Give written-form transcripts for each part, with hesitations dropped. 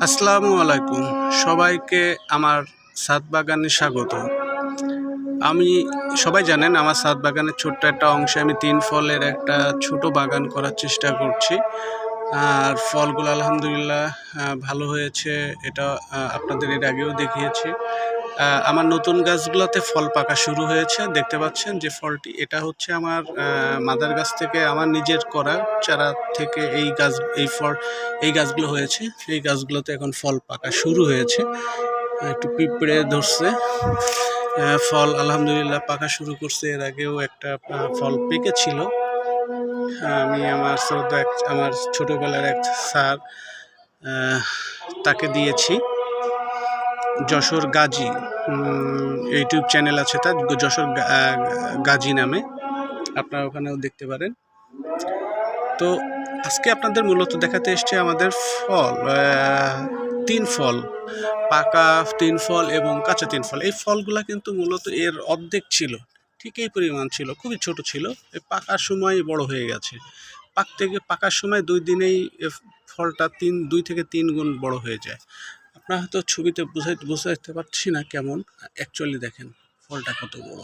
আসসালামু আলাইকুম। সবাইকে আমার ছাদ বাগানে স্বাগত। আমি সবাই জানেন আমার ছাদ বাগানের ছোট্ট একটা অংশে আমি ৩ ফলের একটা ছোট বাগান করার চেষ্টা করছি। আর ফলগুলো আলহামদুলিল্লাহ ভালো হয়েছে। এটা আপনাদের এর আগেও দেখিয়েছি। আমার নতুন গাছগুলোতে ফল পাকা শুরু হয়েছে। দেখতে পাচ্ছেন যে ফলটি এটা হচ্ছে আমার মাদার গাছ থেকে আমার নিজের করা চারা থেকে এই গাছগুলো হয়েছে। এই গাছগুলোতে এখন ফল পাকা শুরু হয়েছে। একটু পিঁপড়ে ধরছে। ফল আলহামদুলিল্লাহ পাকা শুরু করছে। এর আগেও একটা ফল পেকেছিল। আমি আমার ছোটবেলার এক স্যার তাকে দিয়েছি। যশোর গাজী ইউটিউব চ্যানেল আছে তার, যশোর গাজী নামে, আপনারা ওখানেও দেখতে পারেন। তো আজকে আপনাদের মূলত দেখাতে এসছে আমাদের ফল, 3 ফল, পাকা 3 ফল এবং কাঁচা 3 ফল। এই ফলগুলা কিন্তু মূলত এর অর্ধেক ছিল, ঠিক এই পরিমাণ ছিল, খুবই ছোট ছিল। এই পাকার সময় বড় হয়ে গেছে। পাকার সময় 2 দিনেই ফলটা 2 থেকে 3 গুণ বড় হয়ে যায়। আপনারা হয়তো ছবিতে বুঝাইতে পারছি না কেমন, অ্যাকচুয়ালি দেখেন ফলটা কত বড়।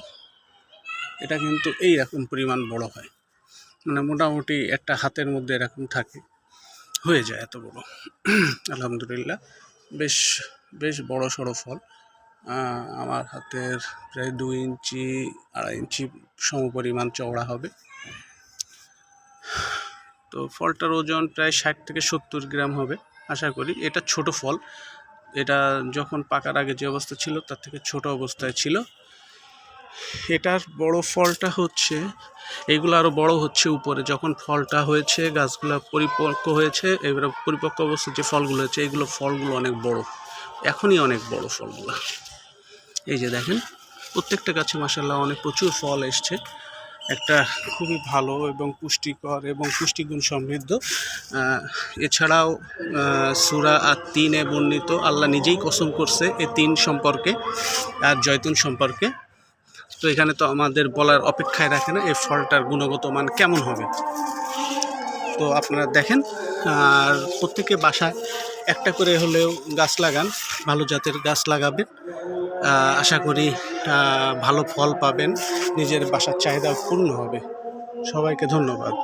এটা কিন্তু এইরকম পরিমাণ বড় হয়, মানে মোটামুটি একটা হাতের মধ্যে এরকম হয়ে যায় এত বড়। আলহামদুলিল্লাহ বেশ বড় সড়ো ফল। আমার হাতের প্রায় 2 ইঞ্চি 2.5 ইঞ্চি সমপরিমাণ চওড়া হবে। তো ফলটার ওজন প্রায় 60 থেকে 70 গ্রাম হবে আশা করি। এটা ছোট ফল, এটা যখন পাকার আগে যে অবস্থা ছিল তার থেকে ছোট অবস্থায় ছিল। এটার বড় ফলটা হচ্ছে, এইগুলো আরও বড় হচ্ছে উপরে। যখন ফলটা হয়েছে, গাছগুলো পরিপক্ক হয়েছে, এবারে পরিপক্ক অবস্থায় যে ফলগুলো হয়েছে, ফলগুলো অনেক বড়, এখনই অনেক বড় ফলগুলো। এই যে দেখেন, প্রত্যেকটা গাছে মাশাআল্লাহ প্রচুর ফল এসছে। একটা খুবই ভালো এবং পুষ্টিকর এবং পুষ্টিগুণ সমৃদ্ধ। এছাড়াও সূরা আত-তিনে বর্ণিত, আল্লাহ নিজেই কসম করছে এই 3 সম্পর্কে আর জয়তুন সম্পর্কে। তো এখানে তো আমাদের বলার অপেক্ষায় রাখে না এই ফলটার গুণগত মান কেমন হবে। তো আপনারা দেখেন, আর প্রত্যেকে বাসায় একটা করে হলেও গাছ লাগান, ভালো জাতের গাছ লাগাবেন। আশা করি ভালো ফল পাবেন, নিজের বাসার চাহিদা পূর্ণ হবে। সবাইকে ধন্যবাদ।